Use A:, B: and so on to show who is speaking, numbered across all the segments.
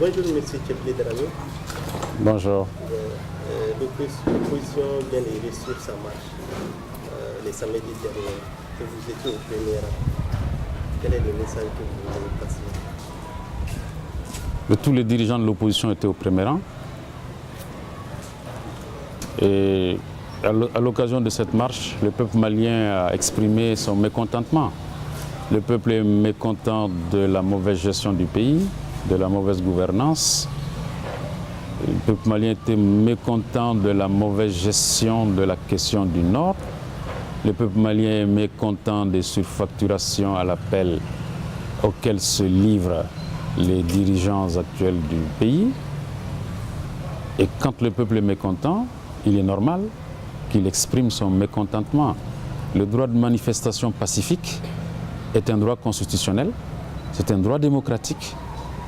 A: Bonjour, monsieur Tchepli Dramé.
B: Bonjour.
A: L'opposition vient de réussir sa marche les samedis derniers, que vous étiez au premier rang. Quel est le message que vous voulez passer?
B: Tous les dirigeants de l'opposition étaient au premier rang. Et à l'occasion de cette marche, le peuple malien a exprimé son mécontentement. Le peuple est mécontent de la mauvaise gestion du pays, de la mauvaise gouvernance. Le peuple malien était mécontent de la mauvaise gestion de la question du Nord. Le peuple malien est mécontent des surfacturations à l'appel auxquelles se livrent les dirigeants actuels du pays. Et quand le peuple est mécontent, il est normal qu'il exprime son mécontentement. Le droit de manifestation pacifique est un droit constitutionnel, c'est un droit démocratique.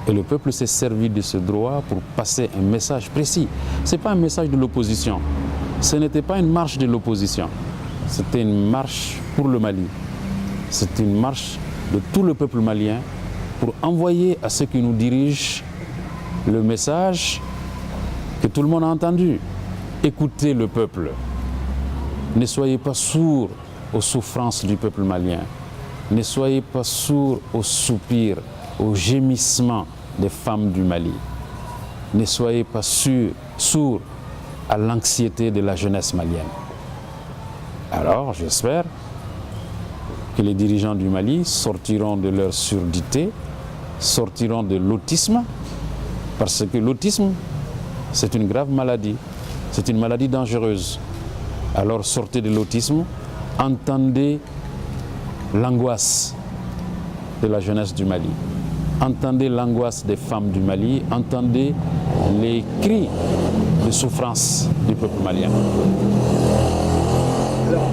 B: Et le peuple s'est servi de ce droit pour passer un message précis. Ce n'est pas un message de l'opposition. Ce n'était pas une marche de l'opposition. C'était une marche pour le Mali. C'est une marche de tout le peuple malien pour envoyer à ceux qui nous dirigent le message que tout le monde a entendu. Écoutez le peuple. Ne soyez pas sourds aux souffrances du peuple malien. Ne soyez pas sourds aux soupirs, aux gémissements des femmes du Mali. Ne soyez pas sourds à l'anxiété de la jeunesse malienne. Alors, j'espère que les dirigeants du Mali sortiront de leur surdité, sortiront de l'autisme, parce que l'autisme, c'est une grave maladie, c'est une maladie dangereuse. Alors sortez de l'autisme, entendez l'angoisse de la jeunesse du Mali. Entendez l'angoisse des femmes du Mali, entendez les cris de souffrance du peuple malien.
C: Alors,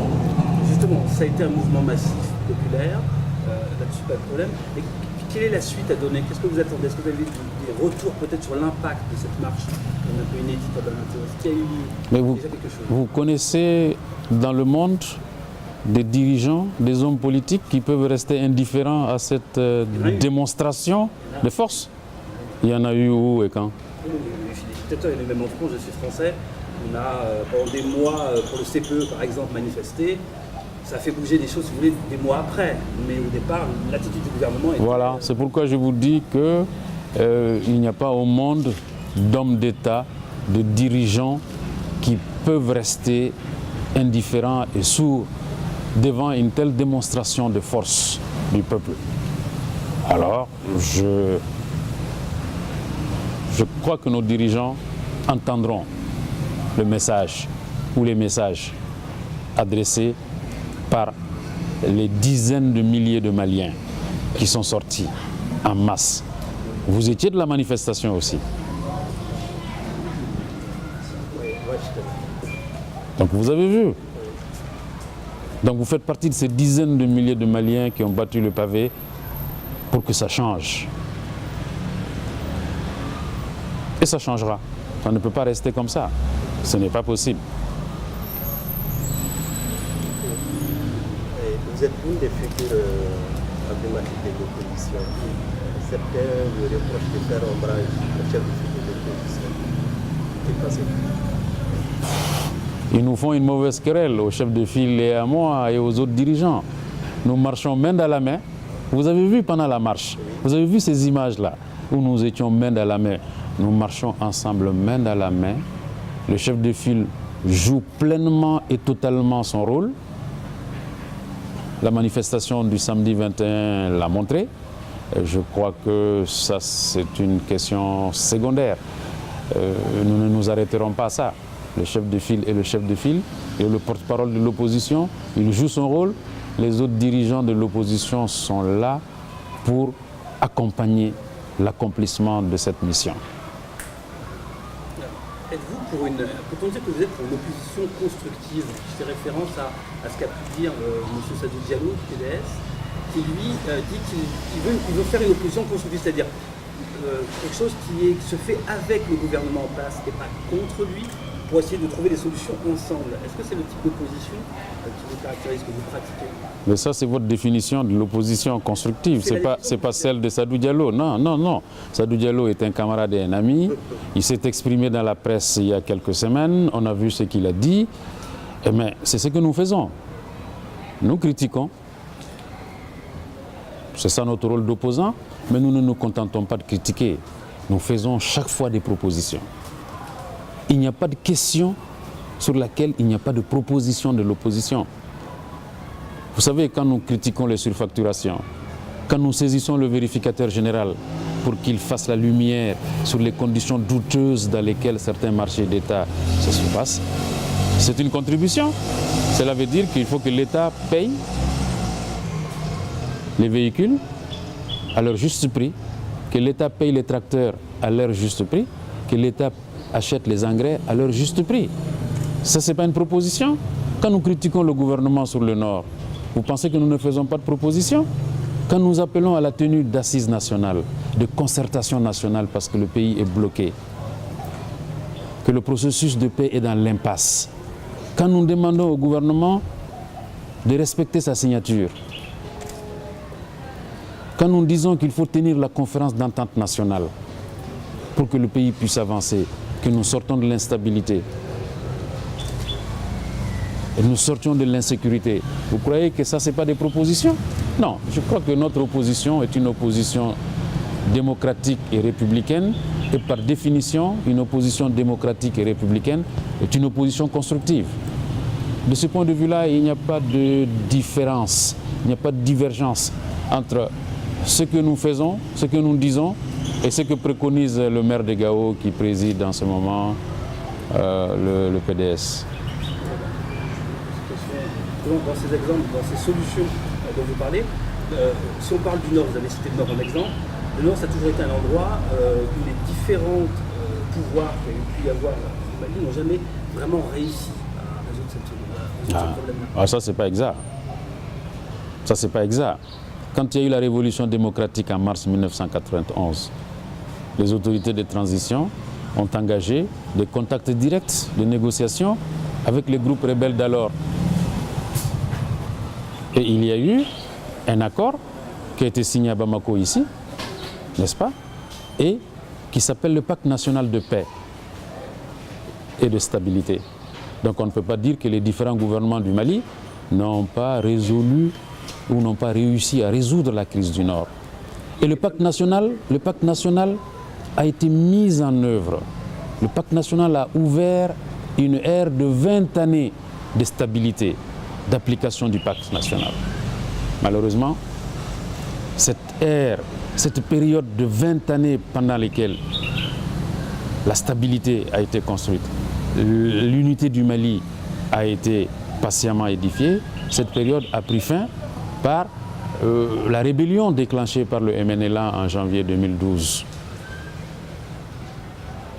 C: justement, ça a été un mouvement massif, populaire, là-dessus pas de problème. Et quelle est la suite à donner? Qu'est-ce que vous attendez? Est-ce que vous avez des retours peut-être sur l'impact de cette marche un peu inédite à Bamako? Est-ce qu'il y a eu déjà quelque chose?
B: Vous connaissez dans le monde des dirigeants, des hommes politiques qui peuvent rester indifférents à cette démonstration de force? Il y en a eu où et quand?
C: Les dictateurs, et même en France, je suis français, on a pendant des mois pour le CPE par exemple manifesté. Ça a fait bouger des choses, si vous voulez, des mois après. Mais au départ, l'attitude du gouvernement était...
B: Voilà, c'est pourquoi je vous dis qu'il n'y a pas au monde d'hommes d'État, de dirigeants qui peuvent rester indifférents et sourds devant une telle démonstration de force du peuple. Alors, je crois que nos dirigeants entendront le message ou les messages adressés par les dizaines de milliers de Maliens qui sont sortis en masse. Vous étiez de la manifestation aussi. Donc vous avez vu. Donc vous faites partie de ces dizaines de milliers de Maliens qui ont battu le pavé pour que ça change. Et ça changera. Ça ne peut pas rester comme ça. Ce n'est pas possible.
A: Vous êtes une des figures emblématiques de l'opposition. Certains vous reprochent de faire ombrage au chef de file de l'opposition. Que pensez-vous?
B: Ils nous font une mauvaise querelle au chef de file et à moi et aux autres dirigeants. Nous marchons main dans la main. Vous avez vu pendant la marche, vous avez vu ces images-là où nous étions main dans la main. Nous marchons ensemble main dans la main. Le chef de file joue pleinement et totalement son rôle. La manifestation du samedi 21 l'a montré. Je crois que ça, c'est une question secondaire. Nous ne nous arrêterons pas à ça. Le chef de file est le chef de file et le porte-parole de l'opposition, il joue son rôle. Les autres dirigeants de l'opposition sont là pour accompagner l'accomplissement de cette mission.
C: Êtes-vous peut-on dire que vous êtes pour une opposition constructive? Je fais référence à ce qu'a pu dire M. Sadou Diallo du PDS, qui lui dit qu'il veut faire une opposition constructive, c'est-à-dire quelque chose qui se fait avec le gouvernement en place et pas contre lui. pour essayer de trouver des solutions ensemble. Est-ce que c'est le type d'opposition qui vous caractérise, que vous pratiquez?
B: Mais ça, c'est votre définition de l'opposition constructive. C'est pas celle de Sadou Diallo. Non, non, non. Sadou Diallo est un camarade et un ami. Il s'est exprimé dans la presse il y a quelques semaines. On a vu ce qu'il a dit. Mais c'est ce que nous faisons. Nous critiquons. C'est ça notre rôle d'opposant. Mais nous ne nous contentons pas de critiquer. Nous faisons chaque fois des propositions. Il n'y a pas de question sur laquelle il n'y a pas de proposition de l'opposition. Vous savez, quand nous critiquons les surfacturations, quand nous saisissons le vérificateur général pour qu'il fasse la lumière sur les conditions douteuses dans lesquelles certains marchés d'État se passent, c'est une contribution. Cela veut dire qu'il faut que l'État paye les véhicules à leur juste prix, que l'État paye les tracteurs à leur juste prix, que l'État achète les engrais à leur juste prix. Ça, ce n'est pas une proposition. Quand nous critiquons le gouvernement sur le Nord, vous pensez que nous ne faisons pas de propositions? Quand nous appelons à la tenue d'assises nationales, de concertation nationale parce que le pays est bloqué, que le processus de paix est dans l'impasse, quand nous demandons au gouvernement de respecter sa signature, quand nous disons qu'il faut tenir la conférence d'entente nationale pour que le pays puisse avancer, que nous sortons de l'instabilité, et nous sortions de l'insécurité. Vous croyez que ça, ce n'est pas des propositions? Non, je crois que notre opposition est une opposition démocratique et républicaine. Et par définition, une opposition démocratique et républicaine est une opposition constructive. De ce point de vue-là, il n'y a pas de différence, il n'y a pas de divergence entre ce que nous faisons, ce que nous disons et ce que préconise le maire de Gao qui préside en ce moment le PDS.
C: Dans ces exemples, dans ces solutions dont vous parlez, si on parle du Nord, vous avez cité le Nord en exemple, le Nord ça a toujours été un endroit où les différents pouvoirs qu'il y a pu y avoir au Mali n'ont jamais vraiment réussi à résoudre ce problème-là.
B: Ah, ça c'est pas exact. Ça c'est pas exact. Quand il y a eu la révolution démocratique en mars 1991, les autorités de transition ont engagé des contacts directs de négociation avec les groupes rebelles d'alors. Et il y a eu un accord qui a été signé à Bamako ici, n'est-ce pas? Et qui s'appelle le Pacte national de paix et de stabilité. Donc on ne peut pas dire que les différents gouvernements du Mali n'ont pas résolu ou n'ont pas réussi à résoudre la crise du Nord. Et le Pacte national a été mis en œuvre. Le Pacte national a ouvert une ère de 20 années de stabilité, d'application du Pacte national. Malheureusement, cette ère, cette période de 20 années pendant lesquelles la stabilité a été construite, l'unité du Mali a été patiemment édifiée, cette période a pris fin par la rébellion déclenchée par le MNLA en janvier 2012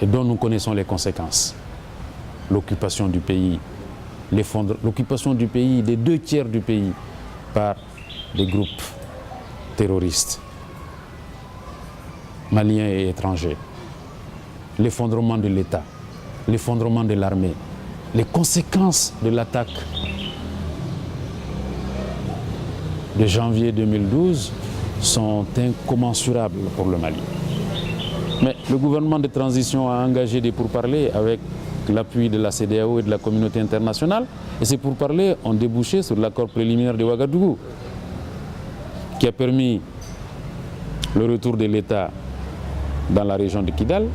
B: et dont nous connaissons les conséquences. L'occupation du pays, l'occupation du pays, des 2/3 du pays par des groupes terroristes, maliens et étrangers, l'effondrement de l'État, l'effondrement de l'armée, les conséquences de l'attaque de janvier 2012 sont incommensurables pour le Mali. Mais le gouvernement de transition a engagé des pourparlers avec l'appui de la CEDEAO et de la communauté internationale. Et ces pourparlers ont débouché sur l'accord préliminaire de Ouagadougou, qui a permis le retour de l'État dans la région de Kidal,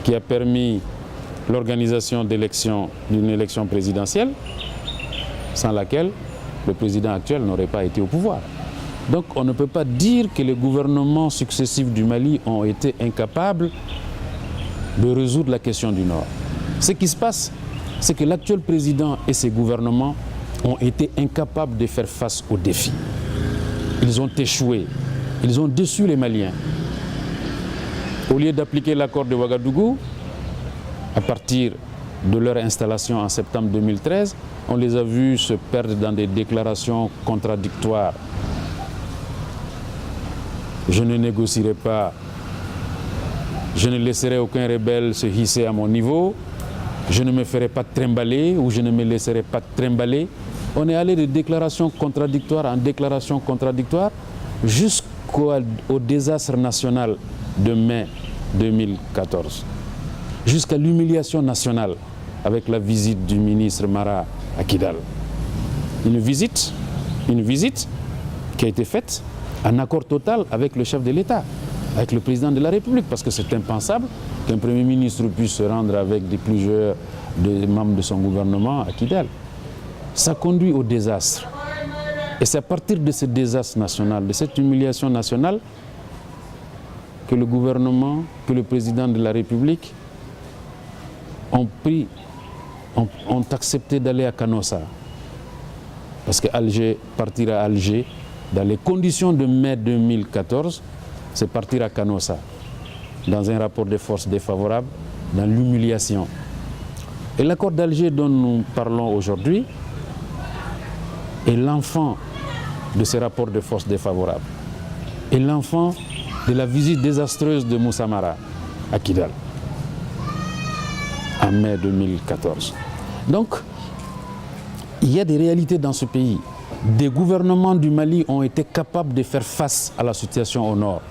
B: qui a permis l'organisation d'une élection présidentielle, sans laquelle le président actuel n'aurait pas été au pouvoir. Donc on ne peut pas dire que les gouvernements successifs du Mali ont été incapables de résoudre la question du Nord. Ce qui se passe, c'est que l'actuel président et ses gouvernements ont été incapables de faire face aux défis. Ils ont échoué, ils ont déçu les Maliens. Au lieu d'appliquer l'accord de Ouagadougou, à partir de leur installation en septembre 2013, on les a vus se perdre dans des déclarations contradictoires. Je ne négocierai pas, je ne laisserai aucun rebelle se hisser à mon niveau. je ne me ferai pas trimballer ou je ne me laisserai pas trimballer. On est allé de déclaration contradictoire en déclaration contradictoire jusqu'au désastre national de mai 2014, jusqu'à l'humiliation nationale avec la visite du ministre Mara à Kidal. Une visite qui a été faite en accord total avec le chef de l'État, avec le président de la République, parce que c'est impensable qu'un Premier ministre puisse se rendre avec plusieurs membres de son gouvernement à Kidal. Ça conduit au désastre. Et c'est à partir de ce désastre national, de cette humiliation nationale, que le gouvernement, que le président de la République ont accepté d'aller à Canossa. Parce que partir à Alger, dans les conditions de mai 2014, c'est partir à Canossa, dans un rapport de force défavorable, dans l'humiliation. Et l'accord d'Alger dont nous parlons aujourd'hui est l'enfant de ce rapport de force défavorable, et l'enfant de la visite désastreuse de Moussa Mara à Kidal, en mai 2014. Donc, il y a des réalités dans ce pays. Des gouvernements du Mali ont été capables de faire face à la situation au nord,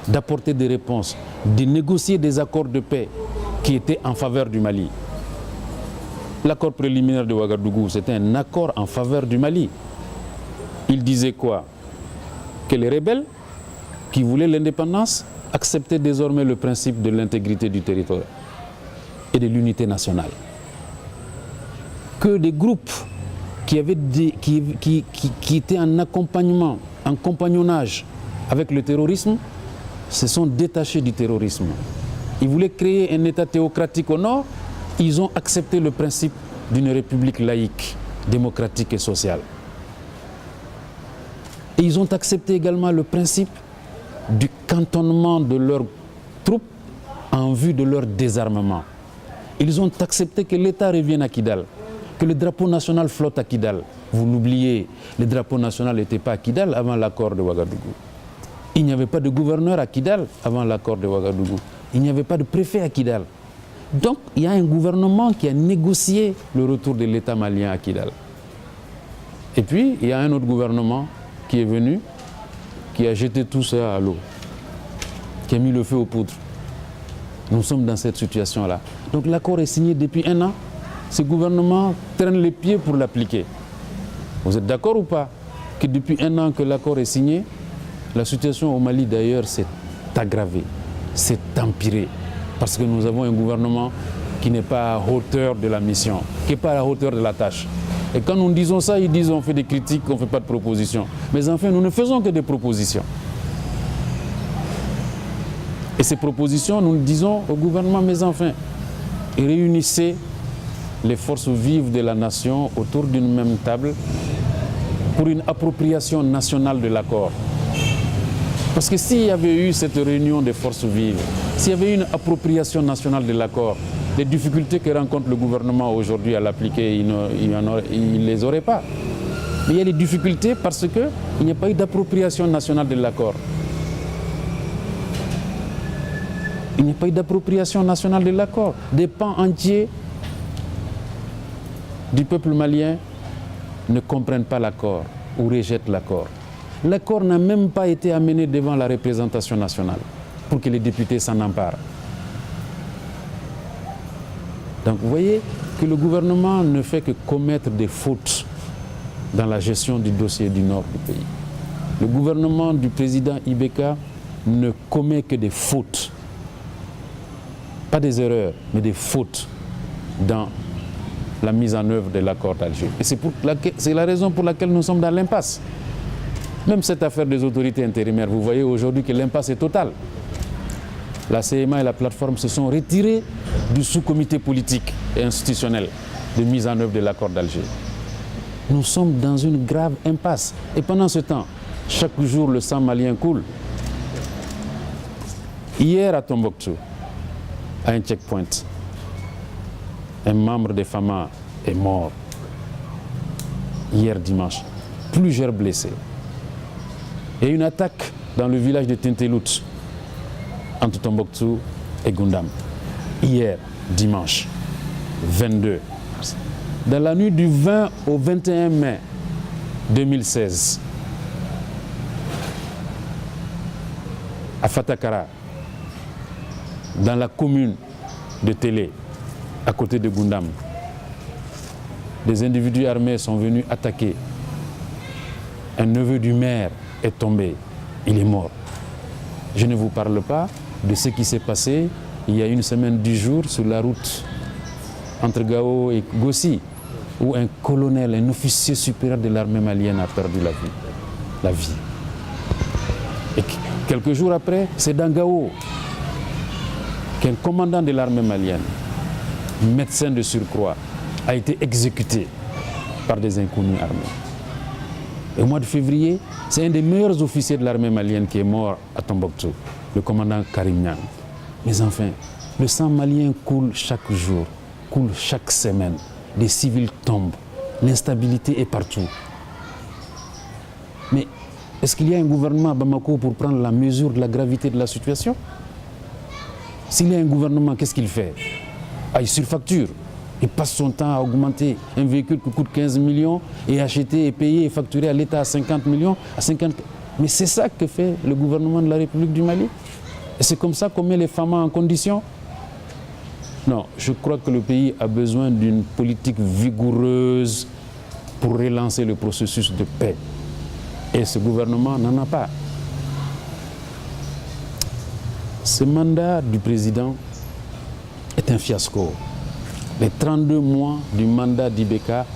B: d'apporter des réponses, de négocier des accords de paix qui étaient en faveur du Mali. L'accord préliminaire de Ouagadougou, c'était un accord en faveur du Mali. Il disait quoi? Que les rebelles qui voulaient l'indépendance acceptaient désormais le principe de l'intégrité du territoire et de l'unité nationale. Que des groupes qui étaient en accompagnement, en compagnonnage avec le terrorisme, se sont détachés du terrorisme. Ils voulaient créer un État théocratique au nord, ils ont accepté le principe d'une république laïque, démocratique et sociale. Et ils ont accepté également le principe du cantonnement de leurs troupes en vue de leur désarmement. Ils ont accepté que l'État revienne à Kidal, que le drapeau national flotte à Kidal. Vous l'oubliez, le drapeau national n'était pas à Kidal avant l'accord de Ouagadougou. Il n'y avait pas de gouverneur à Kidal avant l'accord de Ouagadougou. Il n'y avait pas de préfet à Kidal. Donc, il y a un gouvernement qui a négocié le retour de l'État malien à Kidal. Et puis, il y a un autre gouvernement qui est venu, qui a jeté tout ça à l'eau, qui a mis le feu aux poudres. Nous sommes dans cette situation-là. Donc, l'accord est signé depuis 1 an. Ce gouvernement traîne les pieds pour l'appliquer. Vous êtes d'accord ou pas que depuis 1 an que l'accord est signé, la situation au Mali d'ailleurs s'est aggravée, s'est empirée. Parce que nous avons un gouvernement qui n'est pas à hauteur de la mission, qui n'est pas à la hauteur de la tâche. Et quand nous disons ça, ils disent on fait des critiques, on ne fait pas de propositions. Mais enfin, nous ne faisons que des propositions. Et ces propositions, nous disons au gouvernement, mais enfin, réunissez les forces vives de la nation autour d'une même table pour une appropriation nationale de l'accord. Parce que s'il y avait eu cette réunion des forces vives, s'il y avait eu une appropriation nationale de l'accord, les difficultés que rencontre le gouvernement aujourd'hui à l'appliquer, il ne les aurait pas. Mais il y a des difficultés parce qu'il n'y a pas eu d'appropriation nationale de l'accord. Il n'y a pas eu d'appropriation nationale de l'accord. Des pans entiers du peuple malien ne comprennent pas l'accord ou rejettent l'accord. L'accord n'a même pas été amené devant la représentation nationale pour que les députés s'en emparent. Donc vous voyez que le gouvernement ne fait que commettre des fautes dans la gestion du dossier du nord du pays. Le gouvernement du président Ibeka ne commet que des fautes. Pas des erreurs, mais des fautes dans la mise en œuvre de l'accord d'Alger. Et c'est la raison pour laquelle nous sommes dans l'impasse. Même cette affaire des autorités intérimaires, vous voyez aujourd'hui que l'impasse est totale. La CMA et la plateforme se sont retirés du sous-comité politique et institutionnel de mise en œuvre de l'accord d'Alger. Nous sommes dans une grave impasse. Et pendant ce temps, chaque jour, le sang malien coule. Hier à Tombouctou, à un checkpoint, un membre des FAMA est mort. Hier dimanche, plusieurs blessés. Et une attaque dans le village de Tintelout, entre Tombouctou et Goundam, hier, dimanche. 22. Dans la nuit du 20 au 21 mai 2016, à Fatakara, dans la commune de Télé, à côté de Gundam, des individus armés sont venus attaquer. Un neveu du maire est tombé, il est mort. Je ne vous parle pas de ce qui s'est passé il y a une semaine, 10 jours, sur la route entre Gao et Gossi, où un colonel, un officier supérieur de l'armée malienne a perdu la vie. Et quelques jours après, c'est dans Gao qu'un commandant de l'armée malienne, médecin de surcroît, a été exécuté par des inconnus armés. Et au mois de février, c'est un des meilleurs officiers de l'armée malienne qui est mort à Tombouctou, le commandant Karim Niang. Mais enfin, le sang malien coule chaque jour, coule chaque semaine. Des civils tombent, l'instabilité est partout. Mais est-ce qu'il y a un gouvernement à Bamako pour prendre la mesure de la gravité de la situation? S'il y a un gouvernement, qu'est-ce qu'il fait? Il surfacture. Il passe son temps à augmenter un véhicule qui coûte 15 millions et acheter et payer et facturer à l'État à 50 millions. Mais c'est ça que fait le gouvernement de la République du Mali. Et c'est comme ça qu'on met les femmes en condition. Non, je crois que le pays a besoin d'une politique vigoureuse pour relancer le processus de paix. Et ce gouvernement n'en a pas. Ce mandat du président est un fiasco. Les 32 mois du mandat d'Ibeka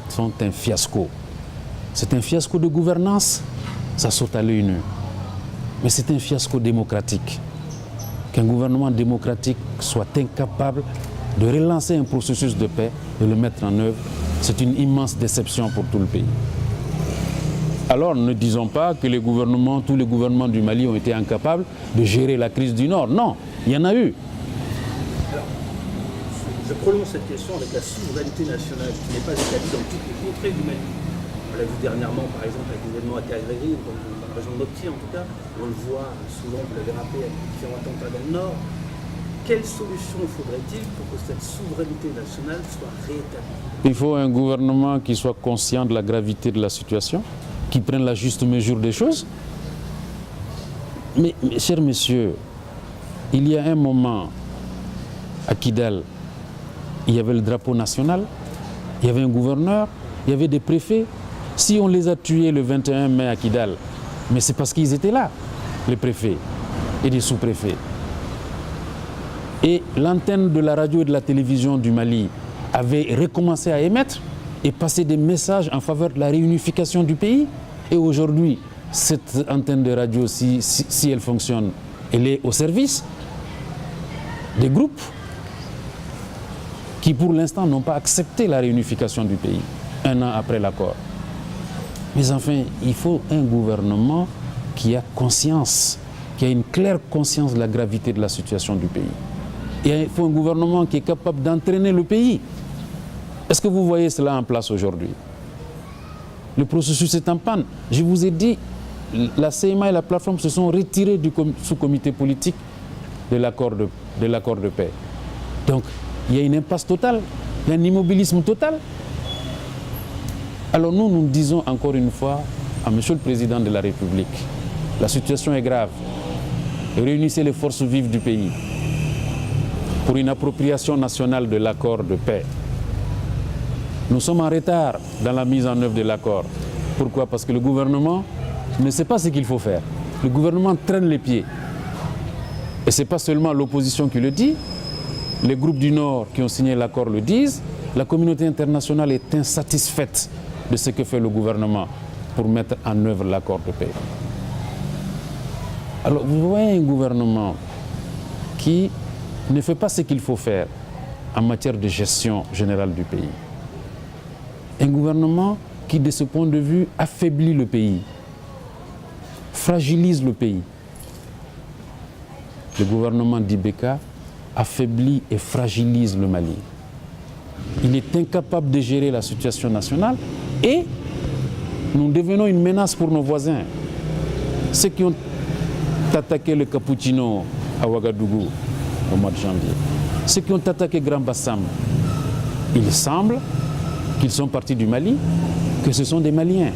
B: sont un fiasco. C'est un fiasco de gouvernance, ça saute à l'œil nu. Mais c'est un fiasco démocratique. Qu'un gouvernement démocratique soit incapable de relancer un processus de paix et le mettre en œuvre, c'est une immense déception pour tout le pays. Alors ne disons pas que tous les gouvernements du Mali ont été incapables de gérer la crise du Nord. Non, il y en a eu.
C: Alors, je prolonge cette question avec la souveraineté nationale qui n'est pas établie dans toutes les contrées du Mali. On l'a vu dernièrement, par exemple, avec l'événement à Kagréry, dans la région d'Opti en tout cas. On le voit souvent, vous l'avez rappelé, avec les différents attentats dans le Nord. Quelle solution faudrait-il pour que cette souveraineté nationale soit rétablie?
B: Il faut un gouvernement qui soit conscient de la gravité de la situation, qui prenne la juste mesure des choses. Mais chers messieurs, il y a un moment, à Kidal, il y avait le drapeau national, il y avait un gouverneur, il y avait des préfets. Si on les a tués le 21 mai à Kidal, mais c'est parce qu'ils étaient là, les préfets et les sous-préfets. Et l'antenne de la radio et de la télévision du Mali avait recommencé à émettre et passer des messages en faveur de la réunification du pays. Et aujourd'hui, cette antenne de radio, si elle fonctionne, elle est au service des groupes qui, pour l'instant, n'ont pas accepté la réunification du pays, un an après l'accord. Mais enfin, il faut un gouvernement qui a conscience, qui a une claire conscience de la gravité de la situation du pays. Et il faut un gouvernement qui est capable d'entraîner le pays. Est-ce que vous voyez cela en place aujourd'hui? Le processus est en panne. Je vous ai dit, la CMA et la plateforme se sont retirés du sous-comité politique de l'accord de paix. Donc, il y a une impasse totale, il y a un immobilisme total. Alors nous disons encore une fois à Monsieur le Président de la République, la situation est grave. Réunissez les forces vives du pays pour une appropriation nationale de l'accord de paix. Nous sommes en retard dans la mise en œuvre de l'accord. Pourquoi? Parce que le gouvernement ne sait pas ce qu'il faut faire. Le gouvernement traîne les pieds. Et ce n'est pas seulement l'opposition qui le dit. Les groupes du Nord qui ont signé l'accord le disent. La communauté internationale est insatisfaite de ce que fait le gouvernement pour mettre en œuvre l'accord de paix. Alors vous voyez un gouvernement qui ne fait pas ce qu'il faut faire en matière de gestion générale du pays. Un gouvernement qui, de ce point de vue, affaiblit le pays, fragilise le pays. Le gouvernement d'Ibeka affaiblit et fragilise le Mali. Il est incapable de gérer la situation nationale et nous devenons une menace pour nos voisins. Ceux qui ont attaqué le Cappuccino à Ouagadougou au mois de janvier, ceux qui ont attaqué Grand Bassam il semble qu'ils sont partis du Mali, que ce sont des Maliens.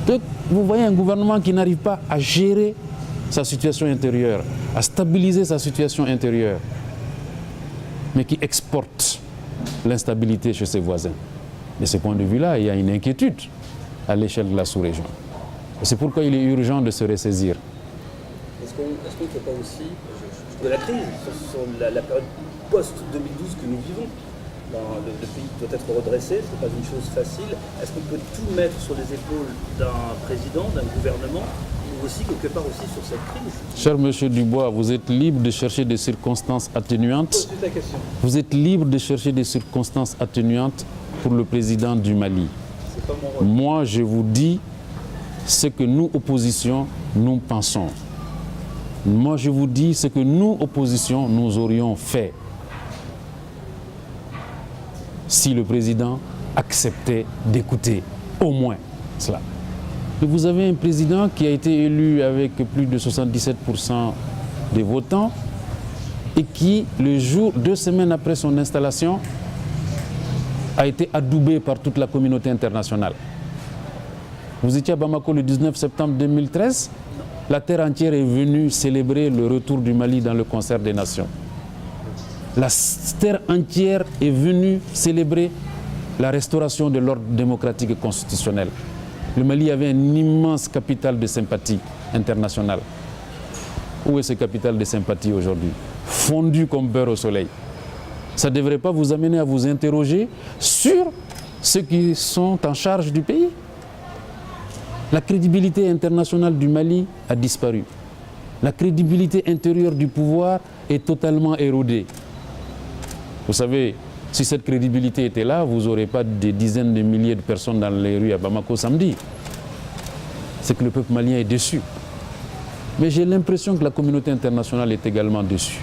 B: Donc, vous voyez un gouvernement qui n'arrive pas à gérer sa situation intérieure, à stabiliser sa situation intérieure, mais qui exporte l'instabilité chez ses voisins. De ce point de vue-là, il y a une inquiétude à l'échelle de la sous-région. Et c'est pourquoi il est urgent de se ressaisir.
C: Est-ce qu'on ne fait pas aussi de la crise, sur la période post-2012 que nous vivons? Le pays doit être redressé, ce n'est pas une chose facile. Est-ce qu'on peut tout mettre sur les épaules d'un président, d'un gouvernement, ou aussi quelque part aussi sur cette crise?
B: Cher monsieur Dubois, vous êtes libre de chercher des circonstances atténuantes.
C: Pose toute la question.
B: Vous êtes libre de chercher des circonstances atténuantes pour le président du Mali.
C: C'est pas mon rôle.
B: Moi, je vous dis ce que nous, opposition, nous pensons. Moi, je vous dis ce que nous, opposition, nous aurions fait si le président acceptait d'écouter au moins cela. Et vous avez un président qui a été élu avec plus de 77% des votants et qui, le jour, 2 semaines après son installation, a été adoubé par toute la communauté internationale. Vous étiez à Bamako le 19 septembre 2013. La terre entière est venue célébrer le retour du Mali dans le concert des nations. La terre entière est venue célébrer la restauration de l'ordre démocratique et constitutionnel. Le Mali avait un immense capital de sympathie internationale. Où est ce capital de sympathie aujourd'hui? Fondu comme beurre au soleil. Ça ne devrait pas vous amener à vous interroger sur ceux qui sont en charge du pays. La crédibilité internationale du Mali a disparu. La crédibilité intérieure du pouvoir est totalement érodée. Vous savez, si cette crédibilité était là, vous n'aurez pas des dizaines de milliers de personnes dans les rues à Bamako samedi. C'est que le peuple malien est déçu. Mais j'ai l'impression que la communauté internationale est également déçue.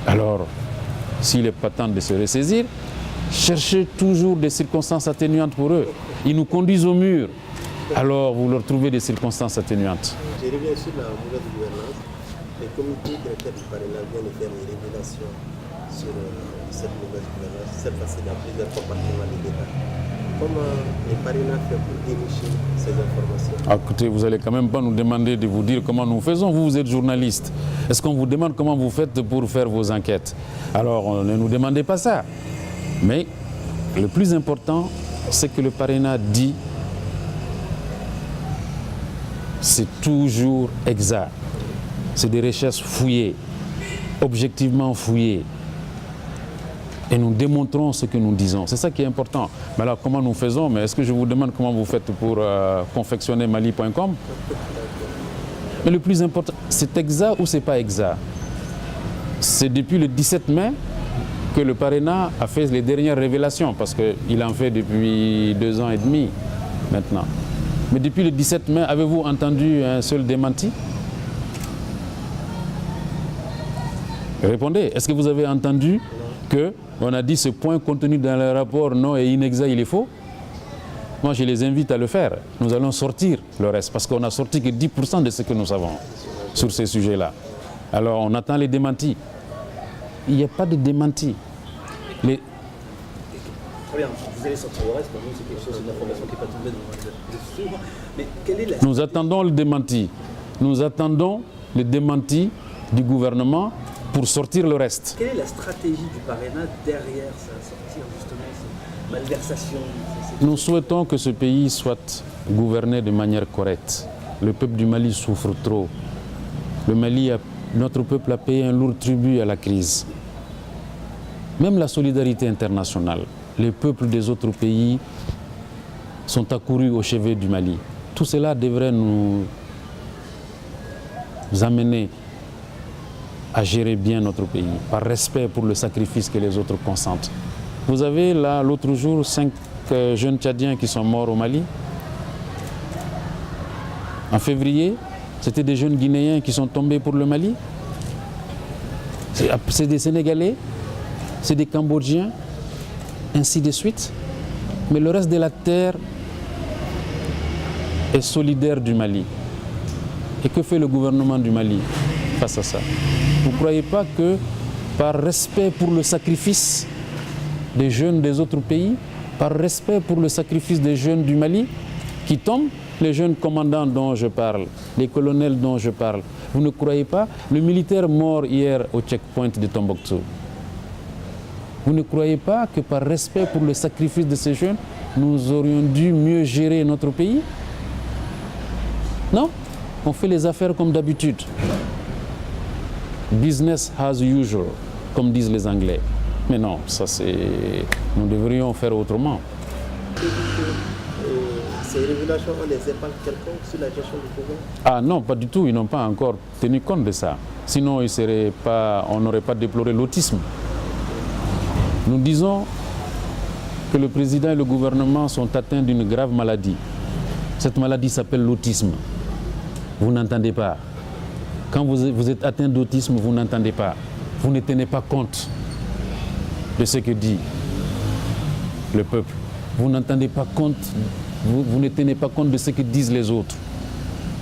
B: Alors, s'il est pas temps de se ressaisir, cherchez toujours des circonstances atténuantes pour eux. Ils nous conduisent au mur. Alors, vous leur trouvez des circonstances atténuantes.
A: Je reviens sur la mauvaise gouvernance. Les comités directeurs du parrainage viennent de faire des révélations sur cette mauvaise gouvernance, cette fois-ci dans plusieurs compartiments de l'État. Comment les parrainages font pour dénicher ces informations?
B: Écoutez, vous n'allez quand même pas nous demander de vous dire comment nous faisons. Vous êtes journaliste. Est-ce qu'on vous demande comment vous faites pour faire vos enquêtes? Alors, ne nous demandez pas ça. Mais le plus important, c'est que le parrainage dit c'est toujours exact. C'est des recherches fouillées, objectivement fouillées. Et nous démontrons ce que nous disons. C'est ça qui est important. Mais alors, comment nous faisons? Mais est-ce que je vous demande comment vous faites pour confectionner mali.com? Mais le plus important, c'est exact ou c'est pas exact? C'est depuis le 17 mai que le parrainage a fait les dernières révélations, parce qu'il en fait depuis 2 ans et demi maintenant. Mais depuis le 17 mai, avez-vous entendu un seul démenti? Répondez, est-ce que vous avez entendu qu'on a dit ce point contenu dans le rapport non est inexact, il est faux? Moi, je les invite à le faire. Nous allons sortir le reste, parce qu'on n'a sorti que 10% de ce que nous savons sur ces sujets-là. Alors, on attend les démentis. Il n'y a pas de démenti.
C: Très bien, vous allez sortir le reste, pour nous c'est quelque chose, une information qui n'est pas tombée dans le sourd. Mais quelle est la...
B: Nous attendons le démenti. Nous attendons le démenti du gouvernement pour sortir le reste.
C: Quelle est la stratégie du parrainage derrière ça, sortir justement ces malversations?
B: Nous souhaitons que ce pays soit gouverné de manière correcte. Le peuple du Mali souffre trop. Notre peuple a payé un lourd tribut à la crise. Même la solidarité internationale, les peuples des autres pays sont accourus au chevet du Mali. Tout cela devrait nous amener à gérer bien notre pays, par respect pour le sacrifice que les autres consentent. Vous avez là, l'autre jour, 5 jeunes Tchadiens qui sont morts au Mali. En février, c'était des jeunes Guinéens qui sont tombés pour le Mali. C'est des Sénégalais, c'est des Cambodgiens, ainsi de suite. Mais le reste de la terre est solidaire du Mali. Et que fait le gouvernement du Mali face à ça? Vous ne croyez pas que par respect pour le sacrifice des jeunes des autres pays, par respect pour le sacrifice des jeunes du Mali qui tombent, les jeunes commandants dont je parle, les colonels dont je parle. Vous ne croyez pas? Le militaire mort hier au checkpoint de Tombouctou. Vous ne croyez pas que par respect pour le sacrifice de ces jeunes, nous aurions dû mieux gérer notre pays? Non? On fait les affaires comme d'habitude. Business as usual, comme disent les Anglais. Mais non, ça c'est... Nous devrions faire autrement.
A: Ces révélations ont des impacts quelconques sur la gestion du pouvoir?
B: Ah non, pas du tout. Ils n'ont pas encore tenu compte de ça. Sinon, on n'aurait pas déploré l'autisme. Nous disons que le président et le gouvernement sont atteints d'une grave maladie. Cette maladie s'appelle l'autisme. Vous n'entendez pas. Quand vous êtes atteint d'autisme, vous n'entendez pas. Vous ne tenez pas compte de ce que dit le peuple. Vous n'entendez pas compte, vous ne tenez pas compte de ce que disent les autres.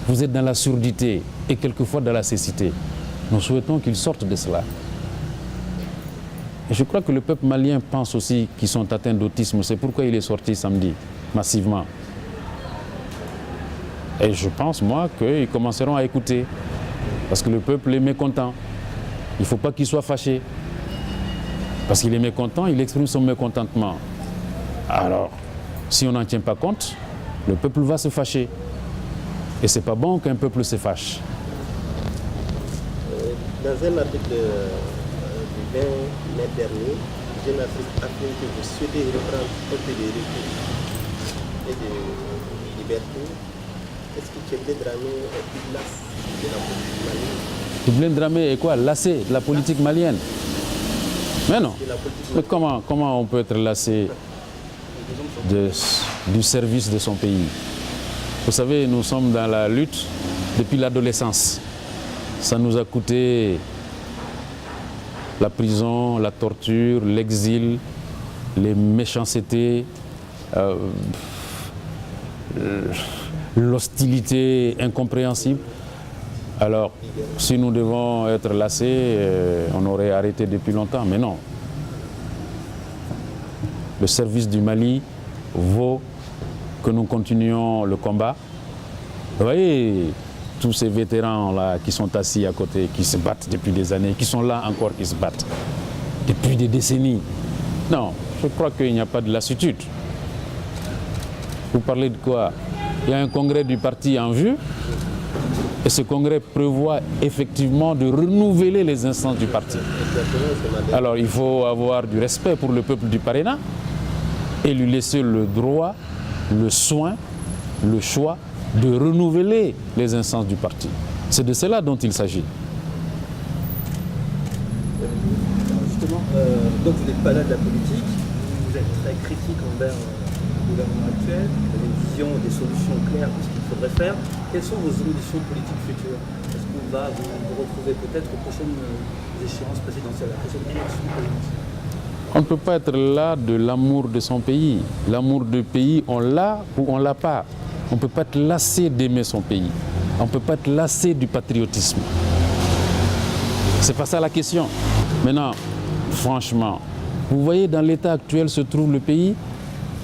B: Vous êtes dans la surdité et quelquefois dans la cécité. Nous souhaitons qu'ils sortent de cela. Et je crois que le peuple malien pense aussi qu'ils sont atteints d'autisme. C'est pourquoi il est sorti samedi, massivement. Et je pense, moi, qu'ils commenceront à écouter. Parce que le peuple est mécontent. Il ne faut pas qu'il soit fâché. Parce qu'il est mécontent, il exprime son mécontentement. Alors, si on n'en tient pas compte, le peuple va se fâcher. Et ce n'est pas bon qu'un peuple se fâche.
A: Dans un article du 20 mai dernier, Jeune Afrique affirme que vous souhaitez reprendre un peu de recul et de liberté. Est-ce que Tchéblé Dramé est plus lasse de la politique malienne?
B: Tchéblé Dramé est quoi? Lassé de la politique malienne? Mais non. Mais comment on peut être lassé du service de son pays? Vous savez, nous sommes dans la lutte depuis l'adolescence. Ça nous a coûté la prison, la torture, l'exil, les méchancetés, l'hostilité incompréhensible. Alors, si nous devons être lassés, on aurait arrêté depuis longtemps, mais non. Le service du Mali vaut que nous continuions le combat. Vous voyez, tous ces vétérans-là qui sont assis à côté, qui se battent depuis des années, qui sont là encore, qui se battent depuis des décennies. Non, je crois qu'il n'y a pas de lassitude. Vous parlez de quoi? Il y a un congrès du parti en vue et ce congrès prévoit effectivement de renouveler les instances du parti. Alors il faut avoir du respect pour le peuple du Parena et lui laisser le droit, le soin, le choix de renouveler les instances du parti. C'est de cela dont il s'agit.
C: Justement, donc vous n'êtes pas là de la politique, vous êtes très critique envers le gouvernement actuel, vous avez une vision des solutions claires de ce qu'il faudrait faire. Quelles sont vos ambitions politiques futures? Est-ce qu'on va vous retrouver peut-être aux prochaines échéances présidentielles, à la prochaine élection présidentielle?
B: On ne peut pas être là de l'amour de son pays. L'amour du pays, on l'a ou on ne l'a pas. On ne peut pas être lassé d'aimer son pays. On ne peut pas être lassé du patriotisme. C'est pas ça la question. Maintenant, franchement, vous voyez dans l'état actuel se trouve le pays,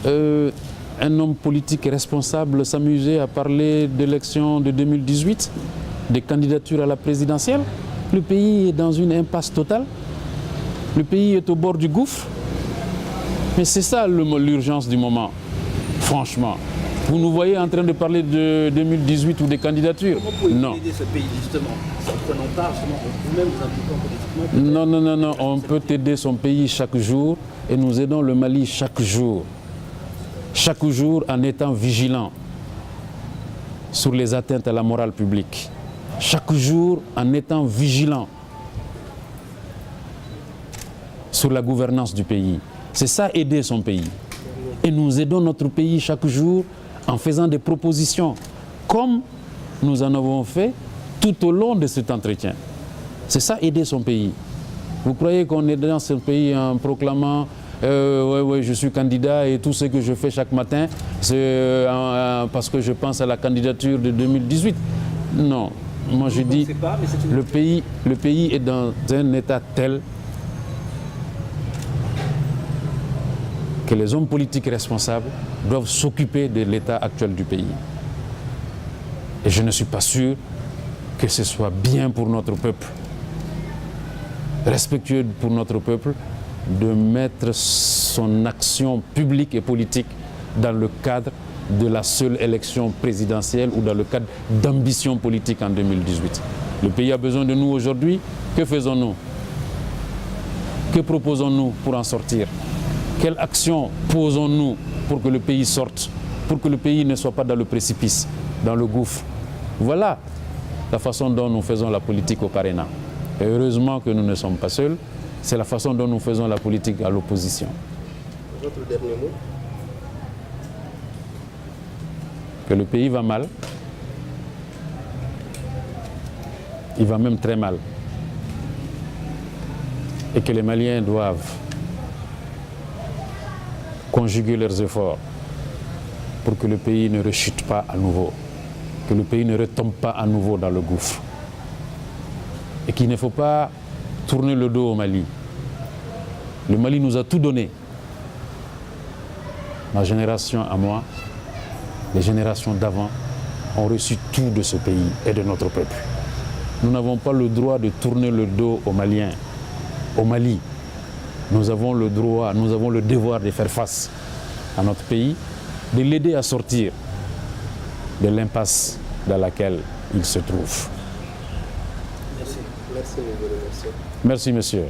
B: un homme politique responsable s'amusait à parler d'élections de 2018, des candidatures à la présidentielle. Le pays est dans une impasse totale. Le pays est au bord du gouffre. Mais c'est ça l'urgence du moment, franchement. Vous nous voyez en train de parler de 2018 ou des candidatures?
C: Comment pouvez-vous aider ce pays justement, en prenant part justement, vous-même vous impliquant politiquement?
B: Non, on peut aider son pays chaque jour et nous aidons le Mali chaque jour. Chaque jour en étant vigilants sur les atteintes à la morale publique. Chaque jour en étant vigilants sur la gouvernance du pays. C'est ça, aider son pays. Et nous aidons notre pays chaque jour en faisant des propositions, comme nous en avons fait tout au long de cet entretien. C'est ça, aider son pays. Vous croyez qu'on est dans ce pays en proclamant ouais, je suis candidat et tout ce que je fais chaque matin, c'est parce que je pense à la candidature de 2018. Non, moi je dis, le pays est dans un état tel que les hommes politiques responsables doivent s'occuper de l'état actuel du pays. Et je ne suis pas sûr que ce soit bien pour notre peuple, respectueux pour notre peuple, de mettre son action publique et politique dans le cadre de la seule élection présidentielle ou dans le cadre d'ambition politique en 2018. Le pays a besoin de nous aujourd'hui. Que faisons-nous? Que proposons-nous pour en sortir? Quelle action posons-nous pour que le pays sorte, pour que le pays ne soit pas dans le précipice, dans le gouffre? Voilà la façon dont nous faisons la politique au Parrainat. Et heureusement que nous ne sommes pas seuls, c'est la façon dont nous faisons la politique à l'opposition.
A: Votre dernier mot?
B: Que le pays va mal, il va même très mal, et que les Maliens doivent conjuguer leurs efforts pour que le pays ne rechute pas à nouveau, que le pays ne retombe pas à nouveau dans le gouffre, et qu'il ne faut pas tourner le dos au Mali. Le Mali nous a tout donné. Ma génération à moi, les générations d'avant ont reçu tout de ce pays et de notre peuple. Nous n'avons pas le droit de tourner le dos aux Maliens, au Mali. Nous avons le droit, nous avons le devoir de faire face à notre pays, de l'aider à sortir de l'impasse dans laquelle il se trouve.
A: Merci. Merci, monsieur.
B: Merci, monsieur.